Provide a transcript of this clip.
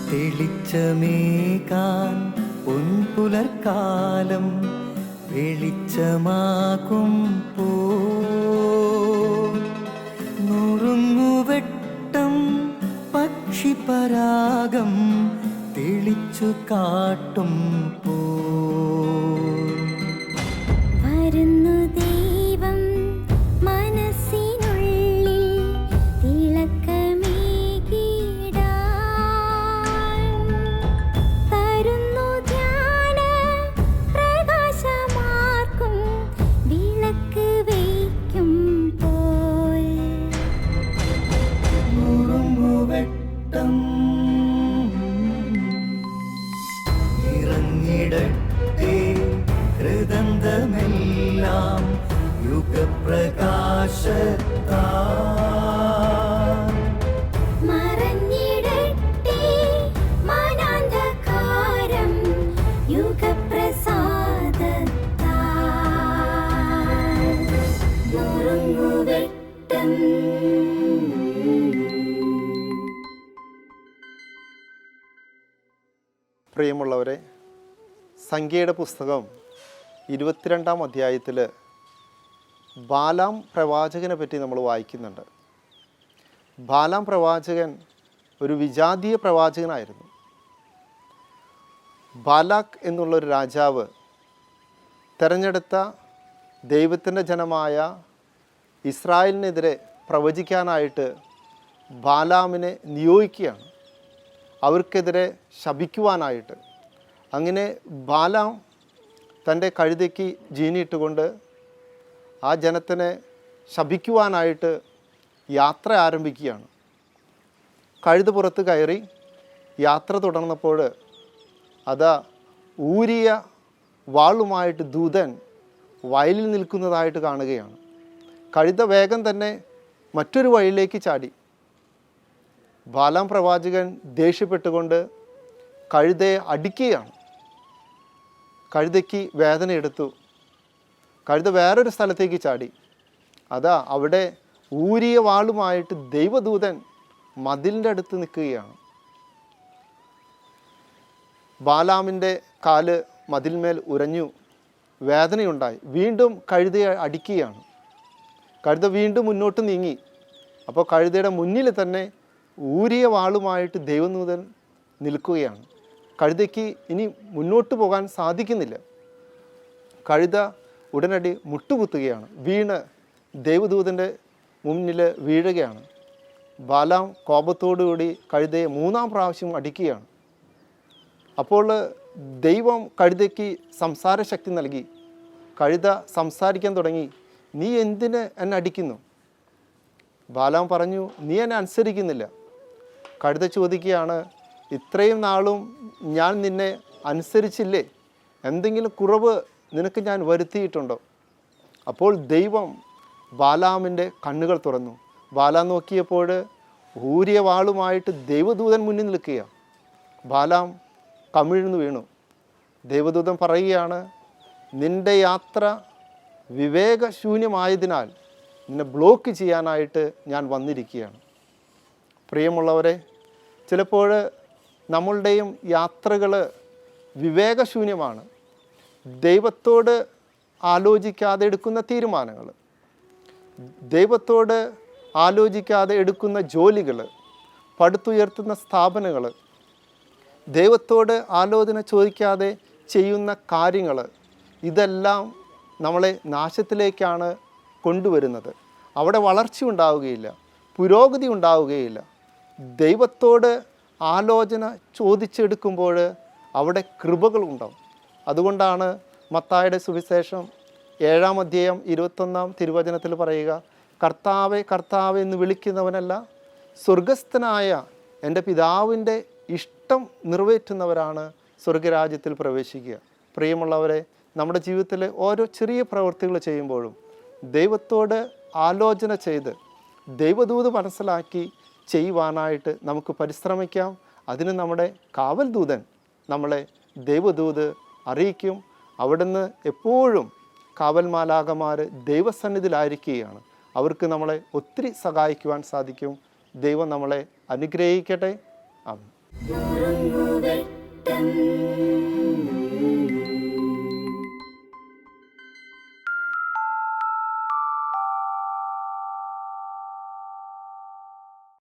തെളിച്ചമേകാൻ പൊൻപുലർക്കാലം വെളിച്ചമാകും നുറുങ്ങുവെട്ടം പക്ഷിപരാഗം തെളിച്ചു കാട്ടും വരുന്നു ദൈവം മനസ്സിനുള്ളിൽ തിളക്കമേകിടാൻ തരുന്നു ധ്യാന പ്രകാശമാർക്കും വിളക്ക് വയ്ക്കുമ്പോൾ നുറുങ്ങുവെട്ടം ഇറങ്ങിടട്ടെ ഹൃദന്തമെല്ലാം യുഗപ്രകാശത്താൽ മറഞ്ഞിടട്ടെ മനാന്ധകാരം യുഗപ്രസാദത്താൽ നുറുങ്ങുവെട്ടം. പ്രിയമുള്ളവരെ, സംഖ്യയുടെ പുസ്തകം 22-ാം അധ്യായത്തിൽ ബാലാം പ്രവാചകനെ പറ്റി നമ്മൾ വായിക്കുന്നുണ്ട്. ബാലാം പ്രവാചകൻ ഒരു വിജാതീയ പ്രവാചകനായിരുന്നു. ബാലാക്ക് എന്നുള്ളൊരു രാജാവ് തിരഞ്ഞെടുത്ത ദൈവത്തിൻ്റെ ജനമായ ഇസ്രായേലിനെതിരെ പ്രവചിക്കാനായിട്ട് ബാലാമിനെ നിയോഗിക്കുകയാണ്, അവർക്കെതിരെ ശപിക്കുവാനായിട്ട്. അങ്ങനെ ബാലാം തൻ്റെ കഴുതയ്ക്ക് ജീനിയിട്ടുകൊണ്ട് ആ ജനത്തിനെ ശപിക്കുവാനായിട്ട് യാത്ര ആരംഭിക്കുകയാണ്. കഴുത പുറത്ത് കയറി യാത്ര തുടർന്നപ്പോൾ അതാ ഊരിയ വാളുമായിട്ട് ദൂതൻ വയലിൽ നിൽക്കുന്നതായിട്ട് കാണുകയാണ്. കഴുത വേഗം തന്നെ മറ്റൊരു വഴിയിലേക്ക് ചാടി. ബാലാം പ്രവാചകൻ ദേഷ്യപ്പെട്ടുകൊണ്ട് കഴുതയെ അടിക്കുകയാണ്. കഴുതയ്ക്ക് വേദന എടുത്തു. കഴുത വേറൊരു സ്ഥലത്തേക്ക് ചാടി. അതാ അവിടെ ഊരിയ വാളുമായിട്ട് ദൈവദൂതൻ മതിലിൻ്റെ അടുത്ത് നിൽക്കുകയാണ്. ബാലാമിൻ്റെ കാല് മതിൽമേൽ ഉരഞ്ഞു, വേദനയുണ്ടായി. വീണ്ടും കഴുതയെ അടിക്കുകയാണ്. കഴുത വീണ്ടും മുന്നോട്ട് നീങ്ങി. അപ്പോൾ കഴുതയുടെ മുന്നിൽ തന്നെ ഊരിയ വാളുമായിട്ട് ദൈവദൂതൻ നിൽക്കുകയാണ്. കഴുതയ്ക്ക് ഇനി മുന്നോട്ട് പോകാൻ സാധിക്കുന്നില്ല. കഴുത ഉടനടി മുട്ടുകുത്തുകയാണ്. വീണ് ദൈവദൂതൻ്റെ മുന്നിൽ വീഴുകയാണ്. ബാലാം കോപത്തോടുകൂടി കഴുതയെ 3-ാം പ്രാവശ്യം അടിക്കുകയാണ്. അപ്പോൾ ദൈവം കഴുതയ്ക്ക് സംസാരശക്തി നൽകി. കഴുത സംസാരിക്കാൻ തുടങ്ങി. നീ എന്തിന് എന്നെ അടിക്കുന്നു? ബാലാം പറഞ്ഞു, നീ എന്നെ അനുസരിക്കുന്നില്ല. കഴുത ചോദിക്കുകയാണ്, ഇത്രയും നാളും ഞാൻ നിന്നെ അനുസരിച്ചില്ലേ? എന്തെങ്കിലും കുറവ് നിനക്ക് ഞാൻ വരുത്തിയിട്ടുണ്ടോ? അപ്പോൾ ദൈവം ബാലാമിൻ്റെ കണ്ണുകൾ തുറന്നു. ബാലാം നോക്കിയപ്പോൾ ഊരിയ വാളുമായിട്ട് ദൈവദൂതൻ മുന്നിൽ നിൽക്കുക. ബാലാം കമിഴ്ന്നു വീണു. ദൈവദൂതൻ പറയുകയാണ്, നിൻ്റെ യാത്ര വിവേകശൂന്യമായതിനാൽ നിന്നെ ബ്ലോക്ക് ചെയ്യാനായിട്ട് ഞാൻ വന്നിരിക്കുകയാണ്. പ്രിയമുള്ളവരെ, ചിലപ്പോൾ നമ്മളുടെയും യാത്രകൾ വിവേകശൂന്യമാണ്. ദൈവത്തോട് ആലോചിക്കാതെ എടുക്കുന്ന തീരുമാനങ്ങൾ, ദൈവത്തോട് ആലോചിക്കാതെ എടുക്കുന്ന ജോലികൾ, പടുത്തുയർത്തുന്ന സ്ഥാപനങ്ങൾ, ദൈവത്തോട് ആലോചന ചോദിക്കാതെ ചെയ്യുന്ന കാര്യങ്ങൾ, ഇതെല്ലാം നമ്മളെ നാശത്തിലേക്കാണ് കൊണ്ടുവരുന്നത്. അവിടെ വളർച്ച ഉണ്ടാവുകയില്ല, പുരോഗതി ഉണ്ടാവുകയില്ല. ദൈവത്തോട് ആലോചന ചോദിച്ചെടുക്കുമ്പോൾ അവിടെ കൃപകളുണ്ടാവും. അതുകൊണ്ടാണ് മത്തായിയുടെ സുവിശേഷം 7-ാം അധ്യായം 21-ാം തിരുവചനത്തിൽ പറയുക, കർത്താവേ കർത്താവേ എന്ന് വിളിക്കുന്നവനല്ല, സ്വർഗസ്ഥനായ എൻ്റെ പിതാവിൻ്റെ ഇഷ്ടം നിറവേറ്റുന്നവരാണ് സ്വർഗരാജ്യത്തിൽ പ്രവേശിക്കുക. പ്രിയമുള്ളവരെ, നമ്മുടെ ജീവിതത്തിലെ ഓരോ ചെറിയ പ്രവൃത്തികൾ ചെയ്യുമ്പോഴും ദൈവത്തോട് ആലോചന ചെയ്ത് ദൈവദൂത് മനസ്സിലാക്കി ചെയ്യുവാനായിട്ട് നമുക്ക് പരിശ്രമിക്കാം. അതിന് നമ്മുടെ കാവൽ ദൂതൻ നമ്മളെ ദൈവദൂത് അറിയിക്കും. അവിടുന്ന് എപ്പോഴും കാവൽ മാലാഖമാർ ദൈവസന്നിധിയിലായിരിക്കുകയാണ്. അവർക്ക് നമ്മളെ ഒത്തിരി സഹായിക്കുവാൻ സാധിക്കും. ദൈവം നമ്മളെ അനുഗ്രഹിക്കട്ടെ. ആമേൻ. നുറുങ്ങുവെട്ടം